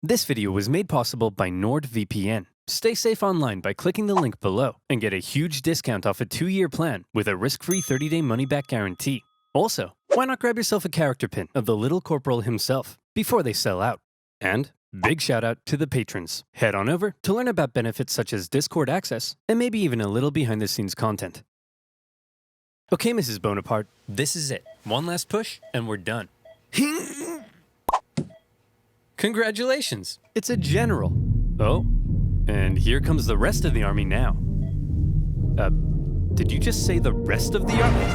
This video was made possible by NordVPN. Stay safe online by clicking the link below and get a huge discount off a 2-year plan with a risk-free 30-day money-back guarantee. Also, why not grab yourself a character pin of the Little Corporal himself before they sell out? And big shout out to the patrons. Head on over to learn about benefits such as Discord access and maybe even a little behind-the-scenes content. Okay, Mrs. Bonaparte, this is it. One last push and we're done. Congratulations, it's a general. Oh, and here comes the rest of the army now. Did you just say the rest of the army?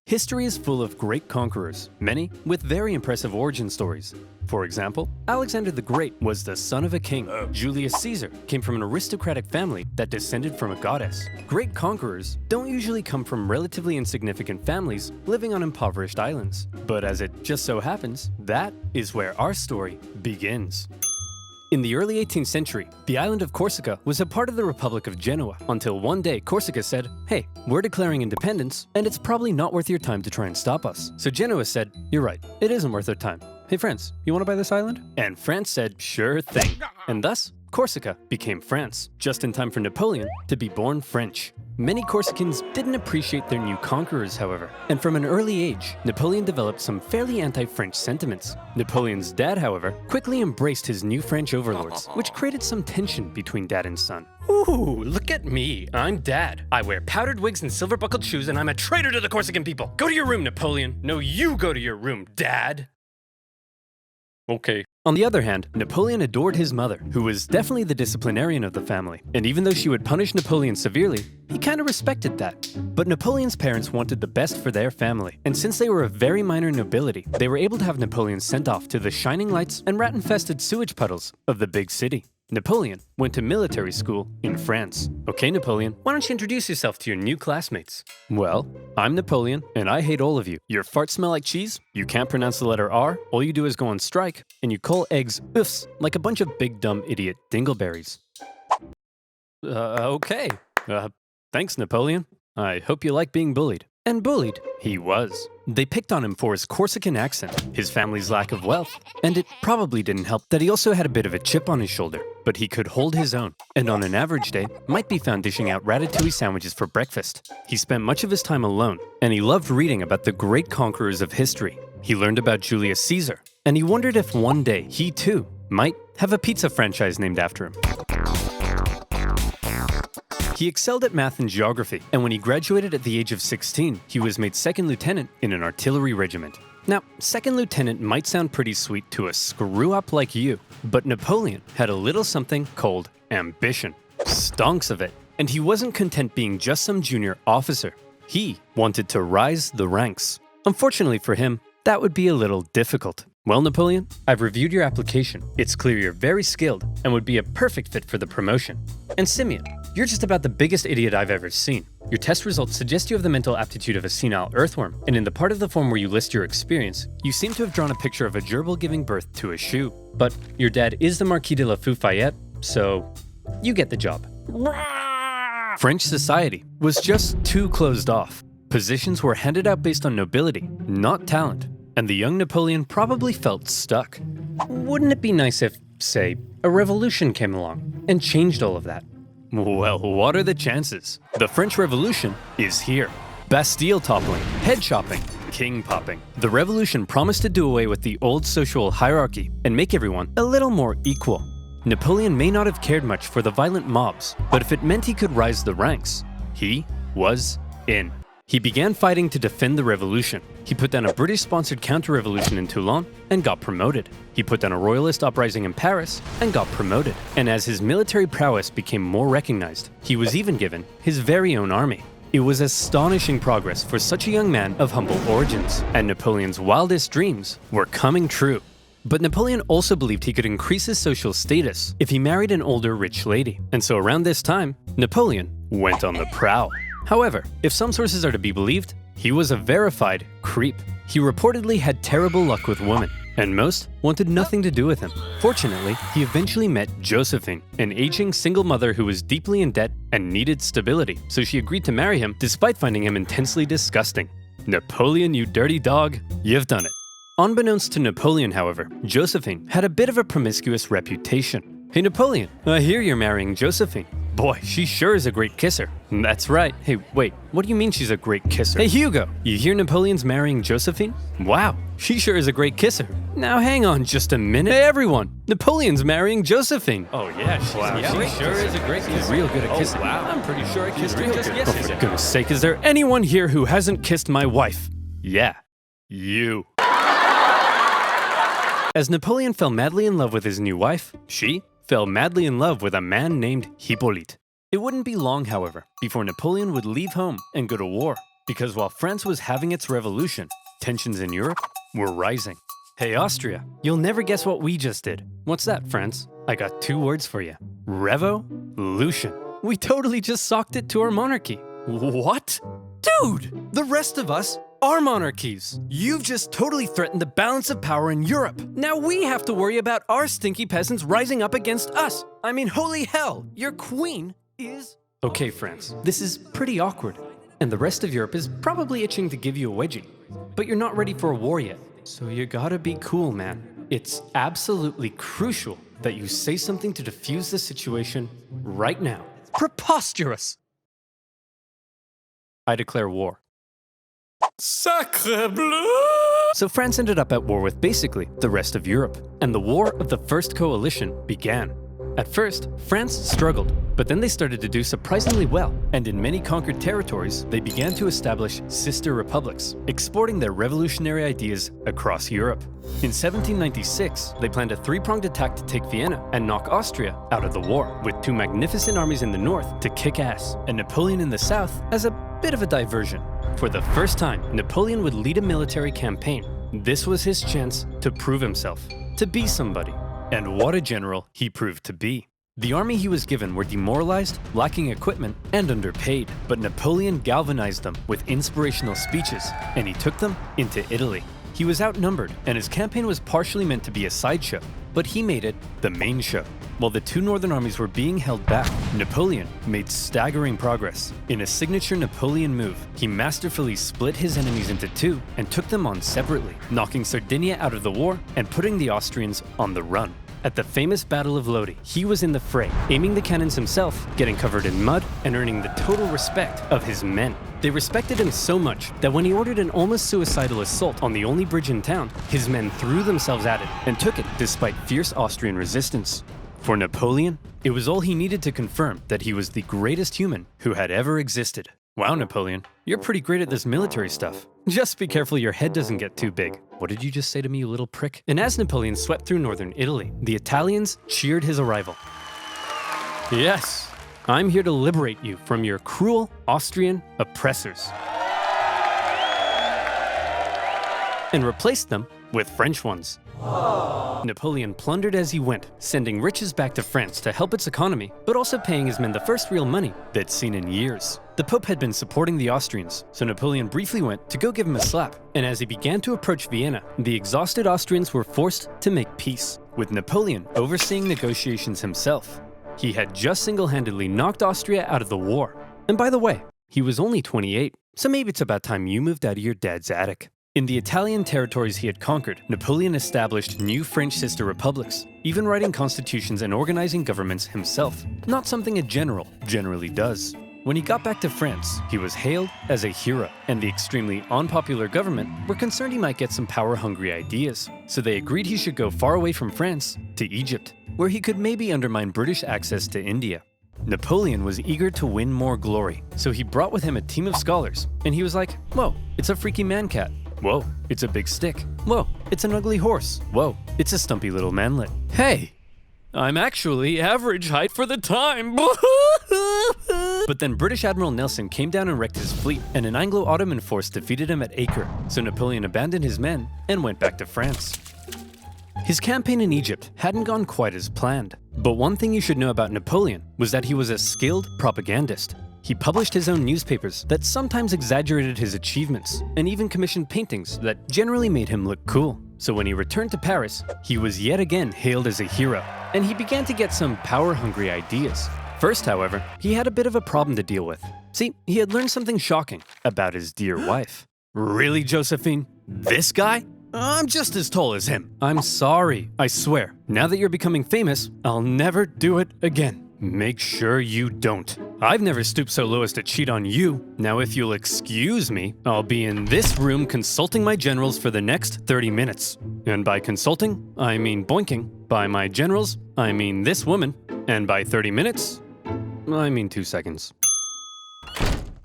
History is full of great conquerors, many with very impressive origin stories. For example, Alexander the Great was the son of a king. Julius Caesar came from an aristocratic family that descended from a goddess. Great conquerors don't usually come from relatively insignificant families living on impoverished islands. But as it just so happens, that is where our story begins. In the early 18th century, the island of Corsica was a part of the Republic of Genoa until one day Corsica said, "Hey, we're declaring independence, and it's probably not worth your time to try and stop us." So Genoa said, "You're right, it isn't worth their time. Hey France, you want to buy this island?" And France said, "Sure thing." And thus, Corsica became France, just in time for Napoleon to be born French. Many Corsicans didn't appreciate their new conquerors, however, and from an early age, Napoleon developed some fairly anti-French sentiments. Napoleon's dad, however, quickly embraced his new French overlords, which created some tension between dad and son. Ooh, look at me. I'm dad. I wear powdered wigs and silver-buckled shoes, and I'm a traitor to the Corsican people. Go to your room, Napoleon. No, you go to your room, Dad. Okay. On the other hand, Napoleon adored his mother, who was definitely the disciplinarian of the family. And even though she would punish Napoleon severely, he kind of respected that. But Napoleon's parents wanted the best for their family. And since they were a very minor nobility, they were able to have Napoleon sent off to the shining lights and rat-infested sewage puddles of the big city. Napoleon went to military school in France. Okay, Napoleon, why don't you introduce yourself to your new classmates? Well, I'm Napoleon, and I hate all of you. Your farts smell like cheese, you can't pronounce the letter R, all you do is go on strike, and you call eggs oofs like a bunch of big dumb idiot dingleberries. Okay. Thanks, Napoleon. I hope you like being bullied. And bullied he was. They picked on him for his Corsican accent, his family's lack of wealth, and it probably didn't help that he also had a bit of a chip on his shoulder. But he could hold his own, and on an average day, might be found dishing out ratatouille sandwiches for breakfast. He spent much of his time alone, and he loved reading about the great conquerors of history. He learned about Julius Caesar, and he wondered if one day he too might have a pizza franchise named after him. He excelled at math and geography, and when he graduated at the age of 16, he was made second lieutenant in an artillery regiment. Now, second lieutenant might sound pretty sweet to a screw-up like you, but Napoleon had a little something called ambition. Stonks of it. And he wasn't content being just some junior officer. He wanted to rise the ranks. Unfortunately for him, that would be a little difficult. Well, Napoleon, I've reviewed your application. It's clear you're very skilled and would be a perfect fit for the promotion. And Simeon, you're just about the biggest idiot I've ever seen. Your test results suggest you have the mental aptitude of a senile earthworm, and in the part of the form where you list your experience, you seem to have drawn a picture of a gerbil giving birth to a shoe. But your dad is the Marquis de la Fufayette, so you get the job. French society was just too closed off. Positions were handed out based on nobility, not talent. And the young Napoleon probably felt stuck. Wouldn't it be nice if, say, a revolution came along and changed all of that? Well, what are the chances? The French Revolution is here. Bastille toppling, head chopping, king popping. The revolution promised to do away with the old social hierarchy and make everyone a little more equal. Napoleon may not have cared much for the violent mobs, but if it meant he could rise the ranks, he was in. He began fighting to defend the revolution. He put down a British-sponsored counter-revolution in Toulon and got promoted. He put down a royalist uprising in Paris and got promoted. And as his military prowess became more recognized, he was even given his very own army. It was astonishing progress for such a young man of humble origins, and Napoleon's wildest dreams were coming true. But Napoleon also believed he could increase his social status if he married an older rich lady. And so around this time, Napoleon went on the prowl. However, if some sources are to be believed, He was a verified creep. He reportedly had terrible luck with women, and most wanted nothing to do with him. Fortunately, he eventually met Josephine, an aging single mother who was deeply in debt and needed stability, so she agreed to marry him despite finding him intensely disgusting. Napoleon, you dirty dog, you've done it. Unbeknownst to Napoleon, however, Josephine had a bit of a promiscuous reputation. Hey Napoleon, I hear you're marrying Josephine. Boy, she sure is a great kisser. That's right. Hey, wait, what do you mean she's a great kisser? Hey Hugo, you hear Napoleon's marrying Josephine? Wow, she sure is a great kisser. Now hang on just a minute. Hey everyone, Napoleon's marrying Josephine. Oh yeah, she sure is a great kisser. She's real good at kissing. Wow, I'm pretty sure I kissed her just yesterday. For goodness sake, is there anyone here who hasn't kissed my wife? Yeah, you. As Napoleon fell madly in love with his new wife, she fell madly in love with a man named Hippolyte. It wouldn't be long, however, before Napoleon would leave home and go to war, because while France was having its revolution, tensions in Europe were rising. Hey Austria, you'll never guess what we just did. What's that, France? I got 2 words for you. Revolution. We totally just socked it to our monarchy. What? Dude, the rest of us are monarchies. You've just totally threatened the balance of power in Europe. Now we have to worry about our stinky peasants rising up against us. I mean, holy hell, your queen is... Okay, France, this is pretty awkward. And the rest of Europe is probably itching to give you a wedgie. But you're not ready for a war yet. So you gotta be cool, man. It's absolutely crucial that you say something to defuse the situation right now. Preposterous! I declare war. Sacre bleu! So France ended up at war with basically the rest of Europe, and the War of the First Coalition began. At first, France struggled, but then they started to do surprisingly well, and in many conquered territories, they began to establish sister republics, exporting their revolutionary ideas across Europe. In 1796, they planned a 3-pronged attack to take Vienna and knock Austria out of the war, with 2 magnificent armies in the north to kick ass, and Napoleon in the south as a bit of a diversion. For the first time, Napoleon would lead a military campaign. This was his chance to prove himself, to be somebody. And what a general he proved to be. The army he was given were demoralized, lacking equipment, and underpaid. But Napoleon galvanized them with inspirational speeches, and he took them into Italy. He was outnumbered, and his campaign was partially meant to be a sideshow, but he made it the main show. While the 2 northern armies were being held back, Napoleon made staggering progress. In a signature Napoleon move, he masterfully split his enemies into 2 and took them on separately, knocking Sardinia out of the war and putting the Austrians on the run. At the famous Battle of Lodi, he was in the fray, aiming the cannons himself, getting covered in mud, and earning the total respect of his men. They respected him so much that when he ordered an almost suicidal assault on the only bridge in town, his men threw themselves at it and took it despite fierce Austrian resistance. For Napoleon, it was all he needed to confirm that he was the greatest human who had ever existed. Wow, Napoleon, you're pretty great at this military stuff. Just be careful your head doesn't get too big. What did you just say to me, you little prick? And as Napoleon swept through northern Italy, the Italians cheered his arrival. Yes, I'm here to liberate you from your cruel Austrian oppressors. And replaced them with French ones. Napoleon plundered as he went, sending riches back to France to help its economy, but also paying his men the first real money they'd seen in years. The Pope had been supporting the Austrians, so Napoleon briefly went to go give him a slap. And as he began to approach Vienna, the exhausted Austrians were forced to make peace, with Napoleon overseeing negotiations himself. He had just single-handedly knocked Austria out of the war. And by the way, he was only 28, so maybe it's about time you moved out of your dad's attic. In the Italian territories he had conquered, Napoleon established new French sister republics, even writing constitutions and organizing governments himself, not something a general generally does. When he got back to France, he was hailed as a hero, and the extremely unpopular government were concerned he might get some power-hungry ideas, so they agreed he should go far away from France to Egypt, where he could maybe undermine British access to India. Napoleon was eager to win more glory, so he brought with him a team of scholars, and he was like, whoa, it's a freaky man-cat. Whoa, it's a big stick. Whoa, it's an ugly horse. Whoa, it's a stumpy little manlet. Hey, I'm actually average height for the time. But then British Admiral Nelson came down and wrecked his fleet, and an Anglo-Ottoman force defeated him at Acre, so Napoleon abandoned his men and went back to France. His campaign in Egypt hadn't gone quite as planned, but one thing you should know about Napoleon was that he was a skilled propagandist. He published his own newspapers that sometimes exaggerated his achievements, and even commissioned paintings that generally made him look cool. So when he returned to Paris, he was yet again hailed as a hero, and he began to get some power-hungry ideas. First, however, he had a bit of a problem to deal with. See, he had learned something shocking about his dear wife. Really, Josephine? This guy? I'm just as tall as him. I'm sorry, I swear. Now that you're becoming famous, I'll never do it again. Make sure you don't. I've never stooped so low as to cheat on you. Now if you'll excuse me, I'll be in this room consulting my generals for the next 30 minutes. And by consulting, I mean boinking. By my generals, I mean this woman. And by 30 minutes, I mean 2 seconds.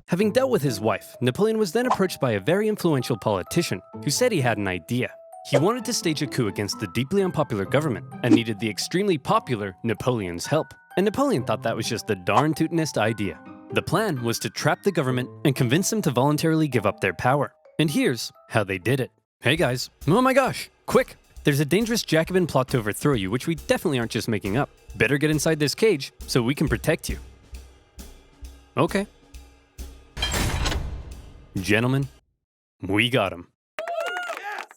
Having dealt with his wife, Napoleon was then approached by a very influential politician who said he had an idea. He wanted to stage a coup against the deeply unpopular government and needed the extremely popular Napoleon's help. And Napoleon thought that was just the darn tootinest idea. The plan was to trap the government and convince them to voluntarily give up their power. And here's how they did it. Hey guys, oh my gosh, quick! There's a dangerous Jacobin plot to overthrow you, which we definitely aren't just making up. Better get inside this cage so we can protect you. Okay. Gentlemen, we got him.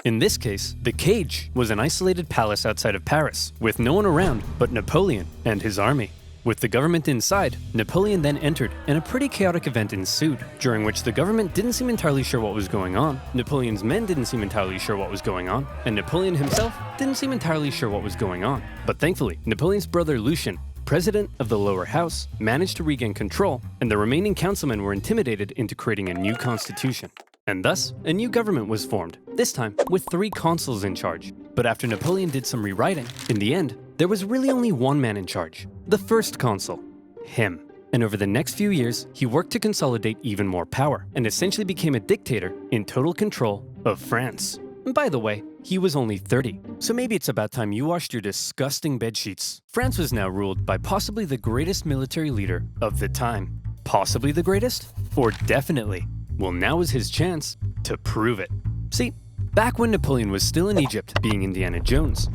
In this case, the cage was an isolated palace outside of Paris, with no one around but Napoleon and his army. With the government inside, Napoleon then entered, and a pretty chaotic event ensued, during which the government didn't seem entirely sure what was going on, Napoleon's men didn't seem entirely sure what was going on, and Napoleon himself didn't seem entirely sure what was going on. But thankfully, Napoleon's brother Lucien, president of the lower house, managed to regain control, and the remaining councilmen were intimidated into creating a new constitution. And thus, a new government was formed, this time with 3 consuls in charge. But after Napoleon did some rewriting, in the end, there was really only one man in charge, the first consul, him. And over the next few years, he worked to consolidate even more power, and essentially became a dictator in total control of France. And by the way, he was only 30, so maybe it's about time you washed your disgusting bedsheets. France was now ruled by possibly the greatest military leader of the time. Possibly the greatest? Or definitely? Well, now was his chance to prove it. See, back when Napoleon was still in Egypt, being Indiana Jones.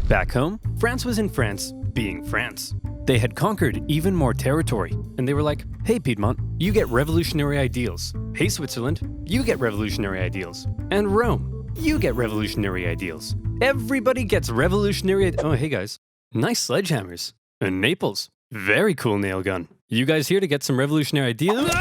Back home, France was in France, being France. They had conquered even more territory, and they were like, hey Piedmont, you get revolutionary ideals. Hey Switzerland, you get revolutionary ideals. And Rome, you get revolutionary ideals. Everybody gets revolutionary Oh, hey guys, nice sledgehammers. And Naples, very cool nail gun. You guys here to get some revolutionary ideals?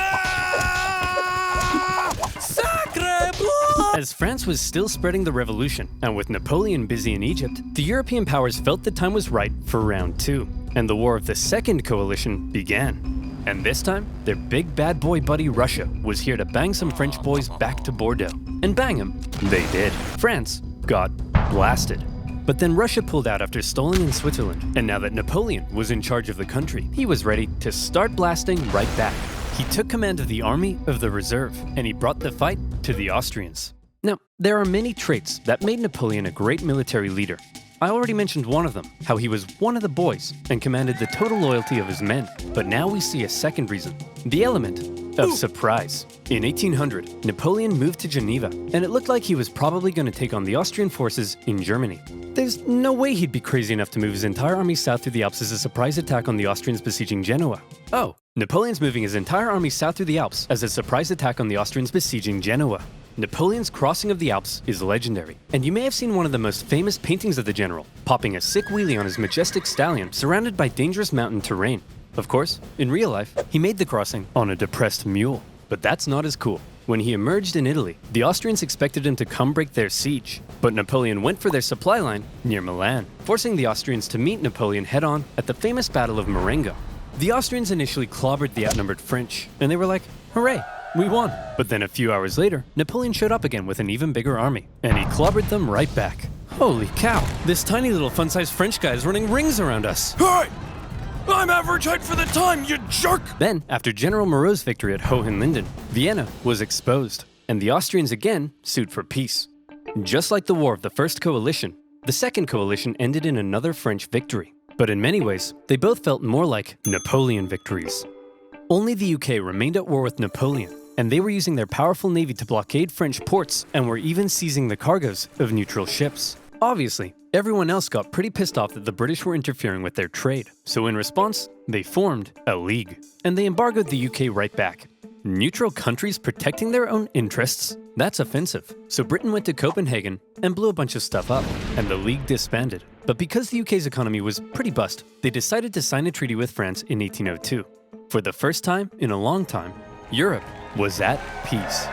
As France was still spreading the revolution, and with Napoleon busy in Egypt, the European powers felt the time was right for round 2, and the War of the Second Coalition began. And this time, their big bad boy buddy Russia was here to bang some French boys back to Bordeaux. And bang them, they did. France got blasted. But then Russia pulled out after stalling in Switzerland, and now that Napoleon was in charge of the country, he was ready to start blasting right back. He took command of the Army of the Reserve, and he brought the fight to the Austrians. Now, there are many traits that made Napoleon a great military leader. I already mentioned one of them, how he was one of the boys and commanded the total loyalty of his men. But now we see a second reason, the element of surprise. In 1800, Napoleon moved to Geneva, and it looked like he was probably going to take on the Austrian forces in Germany. There's no way he'd be crazy enough to move his entire army south through the Alps as a surprise attack on the Austrians besieging Genoa. Oh, Napoleon's moving his entire army south through the Alps as a surprise attack on the Austrians besieging Genoa. Napoleon's crossing of the Alps is legendary, and you may have seen one of the most famous paintings of the general, popping a sick wheelie on his majestic stallion surrounded by dangerous mountain terrain. Of course, in real life, he made the crossing on a depressed mule, but that's not as cool. When he emerged in Italy, the Austrians expected him to come break their siege, but Napoleon went for their supply line near Milan, forcing the Austrians to meet Napoleon head-on at the famous Battle of Marengo. The Austrians initially clobbered the outnumbered French, and they were like, hooray, we won. But then a few hours later, Napoleon showed up again with an even bigger army, and he clobbered them right back. Holy cow, this tiny little fun-sized French guy is running rings around us. Hey! I'm average height for the time, you jerk! Then, after General Moreau's victory at Hohenlinden, Vienna was exposed, and the Austrians again sued for peace. Just like the War of the First Coalition, the Second Coalition ended in another French victory. But in many ways, they both felt more like Napoleon victories. Only the UK remained at war with Napoleon, and they were using their powerful navy to blockade French ports and were even seizing the cargoes of neutral ships. Obviously, Everyone else got pretty pissed off that the British were interfering with their trade, so in response, they formed a league, and they embargoed the UK right back. Neutral countries protecting their own interests? That's offensive. So Britain went to Copenhagen and blew a bunch of stuff up, and the league disbanded. But because the UK's economy was pretty bust, they decided to sign a treaty with France in 1802. For the first time in a long time, Europe was at peace.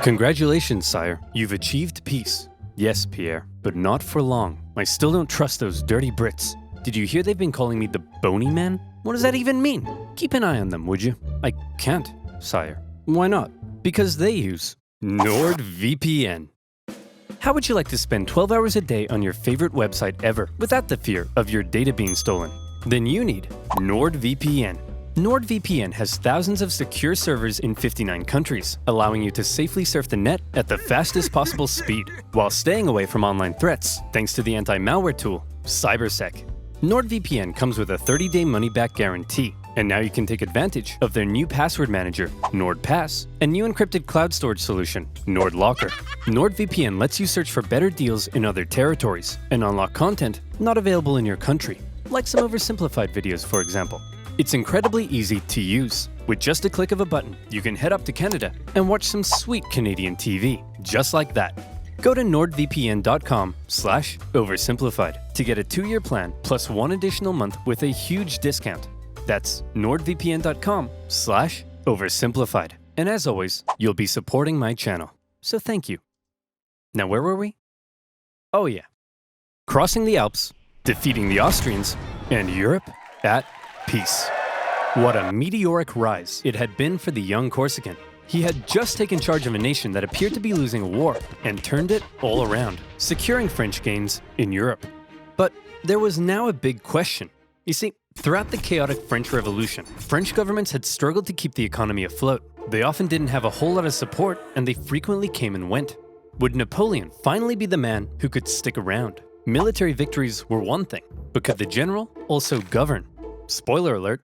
Congratulations, sire. You've achieved peace. Yes, Pierre, but not for long. I still don't trust those dirty Brits. Did you hear they've been calling me the Bony Man? What does that even mean? Keep an eye on them, would you? I can't, sire. Why not? Because they use NordVPN. How would you like to spend 12 hours a day on your favorite website ever without the fear of your data being stolen? Then you need NordVPN. NordVPN has thousands of secure servers in 59 countries, allowing you to safely surf the net at the fastest possible speed, while staying away from online threats thanks to the anti-malware tool, CyberSec. NordVPN comes with a 30-day money-back guarantee, and now you can take advantage of their new password manager, NordPass, and new encrypted cloud storage solution, NordLocker. NordVPN lets you search for better deals in other territories and unlock content not available in your country, like some oversimplified videos, for example. It's incredibly easy to use. With just a click of a button, you can head up to Canada and watch some sweet Canadian TV, just like that. Go to nordvpn.com/oversimplified to get a 2-year plan plus 1 additional month with a huge discount. That's nordvpn.com/oversimplified. And as always, you'll be supporting my channel. So thank you. Now where were we? Oh yeah. Crossing the Alps, defeating the Austrians, and Europe at peace. What a meteoric rise it had been for the young Corsican. He had just taken charge of a nation that appeared to be losing a war and turned it all around, securing French gains in Europe. But there was now a big question. You see, throughout the chaotic French Revolution, French governments had struggled to keep the economy afloat. They often didn't have a whole lot of support, and they frequently came and went. Would Napoleon finally be the man who could stick around? Military victories were one thing, but could the general also govern? Spoiler alert.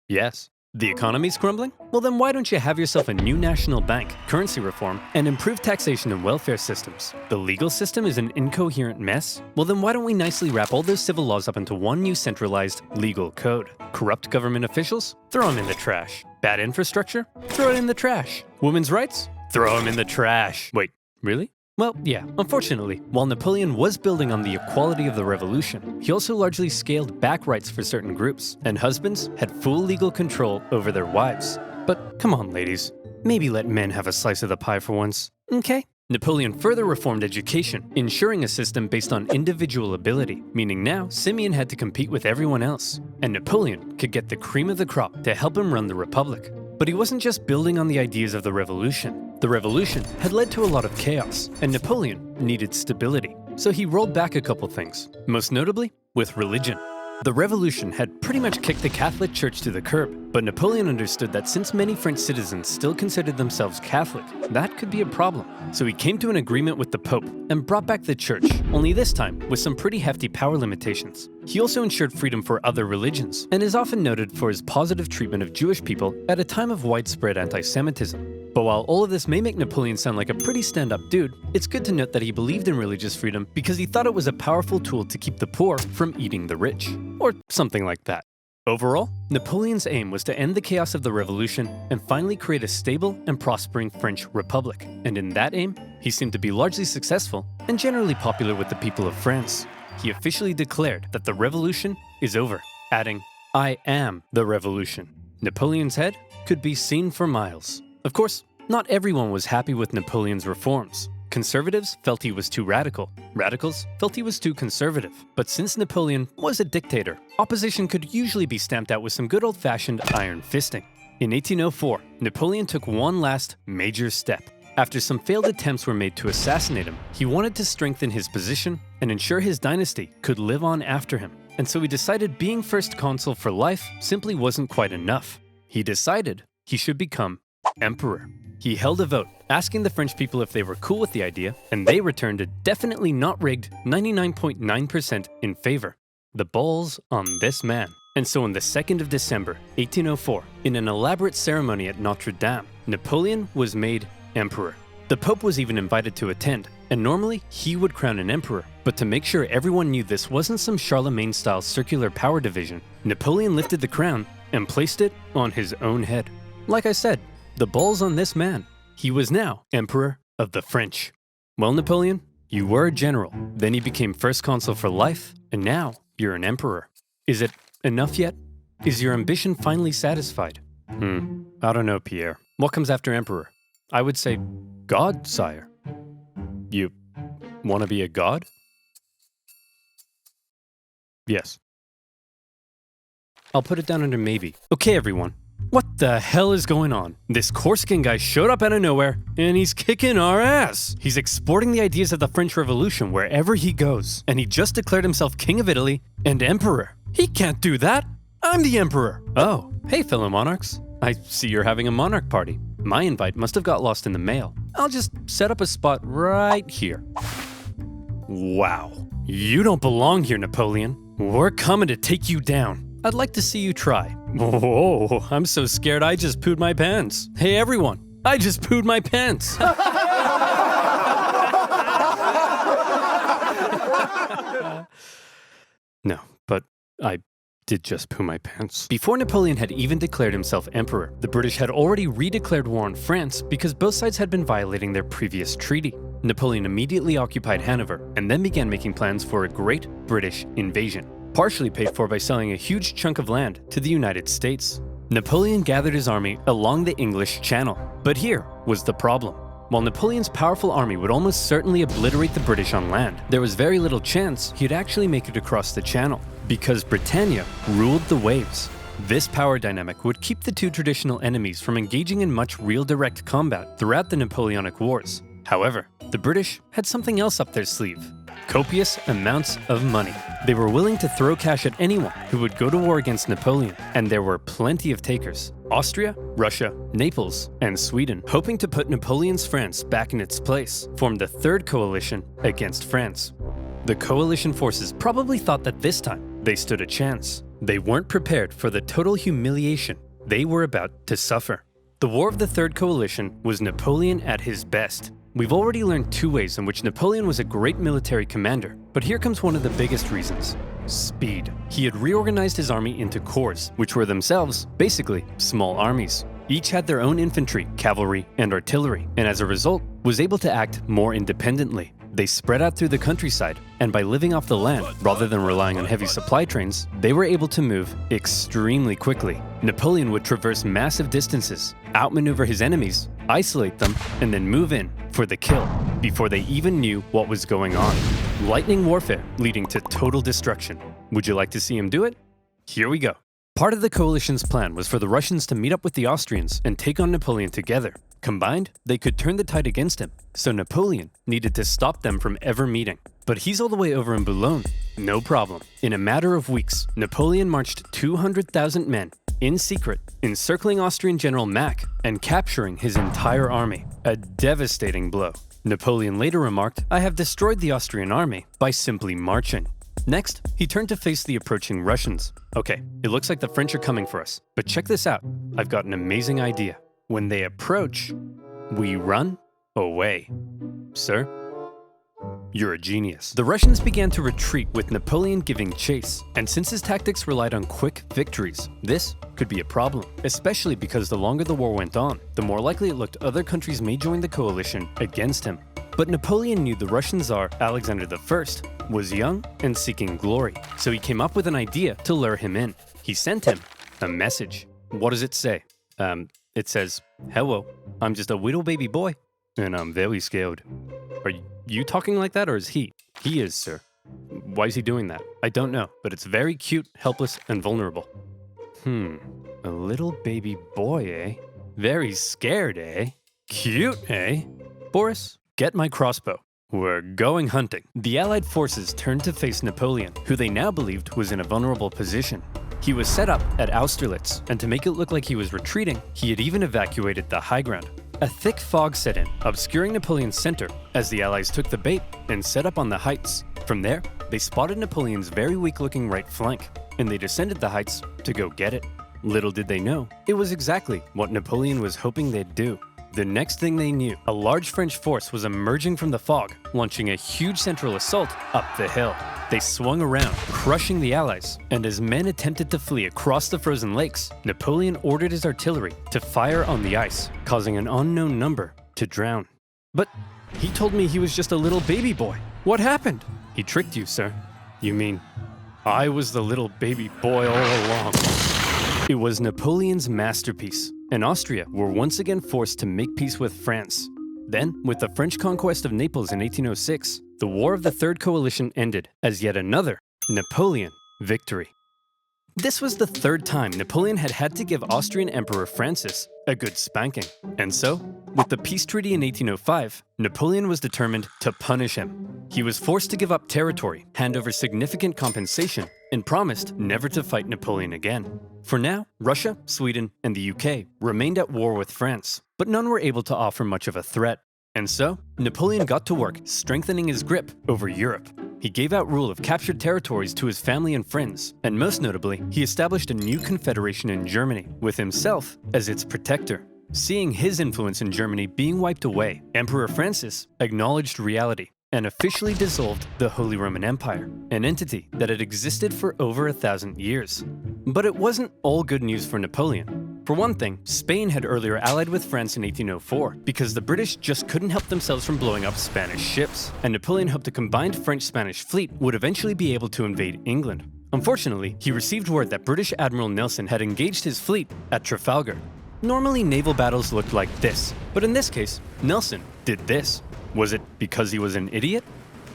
Yes. The economy's crumbling? Well then why don't you have yourself a new national bank, currency reform, and improved taxation and welfare systems? The legal system is an incoherent mess? Well then why don't we nicely wrap all those civil laws up into one new centralized legal code? Corrupt government officials? Throw them in the trash. Bad infrastructure? Throw it in the trash. Women's rights? Throw them in the trash. Wait, really? Well, yeah, unfortunately, while Napoleon was building on the equality of the revolution, he also largely scaled back rights for certain groups, and husbands had full legal control over their wives. But come on, ladies, maybe let men have a slice of the pie for once, okay? Napoleon further reformed education, ensuring a system based on individual ability, meaning now Simeon had to compete with everyone else, and Napoleon could get the cream of the crop to help him run the republic. But he wasn't just building on the ideas of the revolution. The revolution had led to a lot of chaos, and Napoleon needed stability. So he rolled back a couple things, most notably with religion. The revolution had pretty much kicked the Catholic Church to the curb, but Napoleon understood that since many French citizens still considered themselves Catholic, that could be a problem. So he came to an agreement with the Pope and brought back the Church, only this time with some pretty hefty power limitations. He also ensured freedom for other religions, and is often noted for his positive treatment of Jewish people at a time of widespread anti-Semitism. But while all of this may make Napoleon sound like a pretty stand-up dude, it's good to note that he believed in religious freedom because he thought it was a powerful tool to keep the poor from eating the rich. Or something like that. Overall, Napoleon's aim was to end the chaos of the revolution and finally create a stable and prospering French republic. And in that aim, he seemed to be largely successful and generally popular with the people of France. He officially declared that the revolution is over, adding, "I am the revolution." Napoleon's head could be seen for miles. Of course, not everyone was happy with Napoleon's reforms. Conservatives felt he was too radical. Radicals felt he was too conservative. But since Napoleon was a dictator, opposition could usually be stamped out with some good old-fashioned iron fisting. In 1804, Napoleon took one last major step. After some failed attempts were made to assassinate him, he wanted to strengthen his position and ensure his dynasty could live on after him. And so he decided being first consul for life simply wasn't quite enough. He decided he should become emperor. He held a vote, asking the French people if they were cool with the idea, and they returned a definitely not rigged 99.9% in favor. The ball's on this man. And so on the 2nd of December, 1804, in an elaborate ceremony at Notre Dame, Napoleon was made emperor. The Pope was even invited to attend, and normally he would crown an emperor, but to make sure everyone knew this wasn't some Charlemagne-style circular power division, Napoleon lifted the crown and placed it on his own head. Like I said, the ball's on this man. He was now Emperor of the French. Well, Napoleon, you were a general, then you became first consul for life, and now you're an emperor. Is it enough yet? Is your ambition finally satisfied? I don't know, Pierre. What comes after emperor? I would say God, sire. You want to be a god? Yes. I'll put it down under maybe. Okay, everyone. What the hell is going on? This Corsican guy showed up out of nowhere, and he's kicking our ass. He's exporting the ideas of the French Revolution wherever he goes, and he just declared himself King of Italy and Emperor. He can't do that. I'm the Emperor. Oh, hey, fellow monarchs. I see you're having a monarch party. My invite must have got lost in the mail. I'll just set up a spot right here. Wow. You don't belong here, Napoleon. We're coming to take you down. I'd like to see you try. Whoa, I'm so scared I just pooed my pants. Hey everyone, I just pooed my pants. No, but I did just poo my pants. Before Napoleon had even declared himself emperor, the British had already redeclared war on France because both sides had been violating their previous treaty. Napoleon immediately occupied Hanover and then began making plans for a great British invasion, partially paid for by selling a huge chunk of land to the United States. Napoleon gathered his army along the English Channel, but here was the problem. While Napoleon's powerful army would almost certainly obliterate the British on land, there was very little chance he'd actually make it across the Channel, because Britannia ruled the waves. This power dynamic would keep the two traditional enemies from engaging in much real direct combat throughout the Napoleonic Wars. However, the British had something else up their sleeve: copious amounts of money. They were willing to throw cash at anyone who would go to war against Napoleon, and there were plenty of takers: Austria, Russia, Naples, and Sweden, hoping to put Napoleon's France back in its place, formed the third coalition against France. The coalition forces probably thought that this time they stood a chance. They weren't prepared for the total humiliation they were about to suffer. The War of the Third Coalition was Napoleon at his best. We've already learned two ways in which Napoleon was a great military commander, but here comes one of the biggest reasons: speed. He had reorganized his army into corps, which were themselves basically small armies. Each had their own infantry, cavalry, and artillery, and as a result, was able to act more independently. They spread out through the countryside, and by living off the land rather than relying on heavy supply trains, they were able to move extremely quickly. Napoleon would traverse massive distances, outmaneuver his enemies, isolate them, and then move in for the kill before they even knew what was going on. Lightning warfare leading to total destruction. Would you like to see him do it? Here we go. Part of the coalition's plan was for the Russians to meet up with the Austrians and take on Napoleon together. Combined, they could turn the tide against him, so Napoleon needed to stop them from ever meeting. But he's all the way over in Boulogne. No problem. In a matter of weeks, Napoleon marched 200,000 men in secret, encircling Austrian General Mack and capturing his entire army. A devastating blow. Napoleon later remarked, "I have destroyed the Austrian army by simply marching." Next, he turned to face the approaching Russians. Okay, it looks like the French are coming for us, but check this out. I've got an amazing idea. When they approach, we run away. Sir, you're a genius. The Russians began to retreat with Napoleon giving chase, and since his tactics relied on quick victories, this could be a problem, especially because the longer the war went on, the more likely it looked other countries may join the coalition against him. But Napoleon knew the Russian Tsar, Alexander I, was young and seeking glory, so he came up with an idea to lure him in. He sent him a message. What does it say? It says, "Hello, I'm just a little baby boy, and I'm very scared." Are you talking like that, or is he? He is, sir. Why is he doing that? I don't know, but it's very cute, helpless, and vulnerable. A little baby boy, eh? Very scared, eh? Cute, eh? Boris, get my crossbow. We're going hunting. The Allied forces turned to face Napoleon, who they now believed was in a vulnerable position. He was set up at Austerlitz, and to make it look like he was retreating, he had even evacuated the high ground. A thick fog set in, obscuring Napoleon's center, as the Allies took the bait and set up on the heights. From there, they spotted Napoleon's very weak-looking right flank, and they descended the heights to go get it. Little did they know, it was exactly what Napoleon was hoping they'd do. The next thing they knew, a large French force was emerging from the fog, launching a huge central assault up the hill. They swung around, crushing the Allies, and as men attempted to flee across the frozen lakes, Napoleon ordered his artillery to fire on the ice, causing an unknown number to drown. But he told me he was just a little baby boy. What happened? He tricked you, sir. You mean I was the little baby boy all along? It was Napoleon's masterpiece, and Austria were once again forced to make peace with France. Then, with the French conquest of Naples in 1806, the War of the Third Coalition ended as yet another Napoleon victory. This was the third time Napoleon had to give Austrian Emperor Francis a good spanking. And so, with the peace treaty in 1805, Napoleon was determined to punish him. He was forced to give up territory, hand over significant compensation, and promised never to fight Napoleon again. For now, Russia, Sweden, and the UK remained at war with France, but none were able to offer much of a threat. And so, Napoleon got to work strengthening his grip over Europe. He gave out rule of captured territories to his family and friends, and most notably, he established a new confederation in Germany, with himself as its protector. Seeing his influence in Germany being wiped away, Emperor Francis acknowledged reality and officially dissolved the Holy Roman Empire, an entity that had existed for over 1,000 years. But it wasn't all good news for Napoleon. For one thing, Spain had earlier allied with France in 1804 because the British just couldn't help themselves from blowing up Spanish ships, and Napoleon hoped a combined French-Spanish fleet would eventually be able to invade England. Unfortunately, he received word that British Admiral Nelson had engaged his fleet at Trafalgar. Normally, naval battles looked like this, but in this case, Nelson did this. Was it because he was an idiot?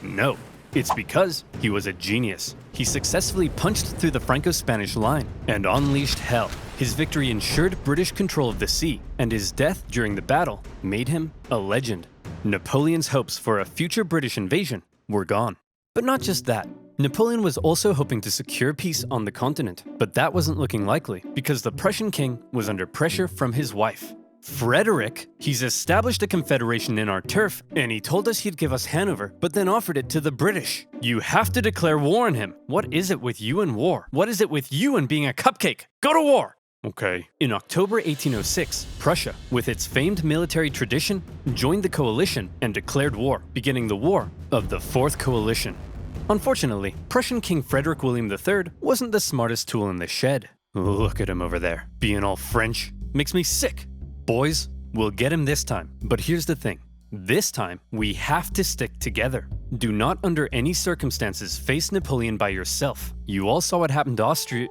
No. It's because he was a genius. He successfully punched through the Franco-Spanish line and unleashed hell. His victory ensured British control of the sea, and his death during the battle made him a legend. Napoleon's hopes for a future British invasion were gone. But not just that. Napoleon was also hoping to secure peace on the continent, but that wasn't looking likely because the Prussian king was under pressure from his wife. Frederick, he's established a confederation in our turf, and he told us he'd give us Hanover, but then offered it to the British. You have to declare war on him. What is it with you and war? What is it with you and being a cupcake? Go to war! Okay. In October 1806, Prussia, with its famed military tradition, joined the coalition and declared war, beginning the War of the Fourth Coalition. Unfortunately, Prussian King Frederick William III wasn't the smartest tool in the shed. Look at him over there, being all French. Makes me sick. Boys, we'll get him this time. But here's the thing. This time, we have to stick together. Do not under any circumstances face Napoleon by yourself. You all saw what happened to Austria.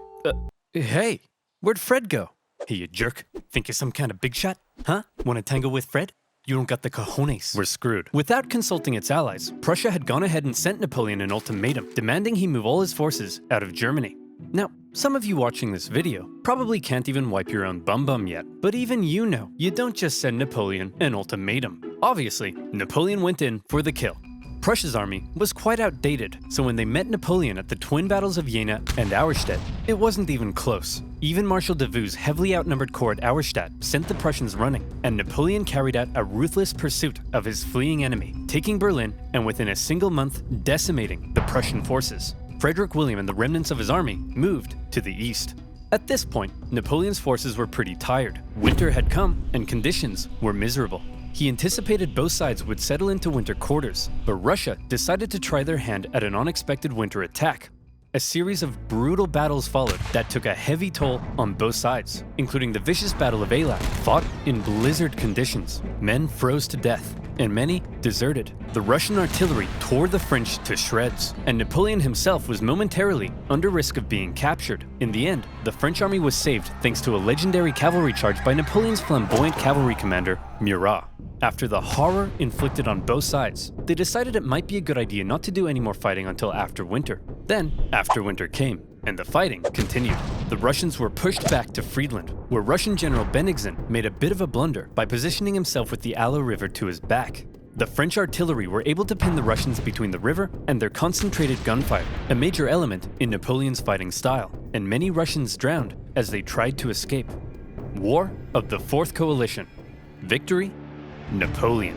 Hey, where'd Fred go? Hey, you jerk. Think you're some kind of big shot? Huh? Wanna tango with Fred? You don't got the cojones. We're screwed. Without consulting its allies, Prussia had gone ahead and sent Napoleon an ultimatum, demanding he move all his forces out of Germany. Now, some of you watching this video probably can't even wipe your own bum yet, but even you know you don't just send Napoleon an ultimatum. Obviously, Napoleon went in for the kill. Prussia's army was quite outdated, so when they met Napoleon at the twin battles of Jena and Auerstedt, it wasn't even close. Even Marshal Davout's heavily outnumbered corps at Auerstedt sent the Prussians running, and Napoleon carried out a ruthless pursuit of his fleeing enemy, taking Berlin and within a single month decimating the Prussian forces. Frederick William and the remnants of his army moved to the east. At this point, Napoleon's forces were pretty tired. Winter had come, and conditions were miserable. He anticipated both sides would settle into winter quarters, but Russia decided to try their hand at an unexpected winter attack. A series of brutal battles followed that took a heavy toll on both sides, including the vicious Battle of Eylau, fought in blizzard conditions. Men froze to death, and many deserted. The Russian artillery tore the French to shreds, and Napoleon himself was momentarily under risk of being captured. In the end, the French army was saved thanks to a legendary cavalry charge by Napoleon's flamboyant cavalry commander, Murat. After the horror inflicted on both sides, they decided it might be a good idea not to do any more fighting until after winter. Then, after winter came, and the fighting continued. The Russians were pushed back to Friedland, where Russian General Bennigsen made a bit of a blunder by positioning himself with the Aller River to his back. The French artillery were able to pin the Russians between the river and their concentrated gunfire, a major element in Napoleon's fighting style, and many Russians drowned as they tried to escape. War of the Fourth Coalition. Victory, Napoleon.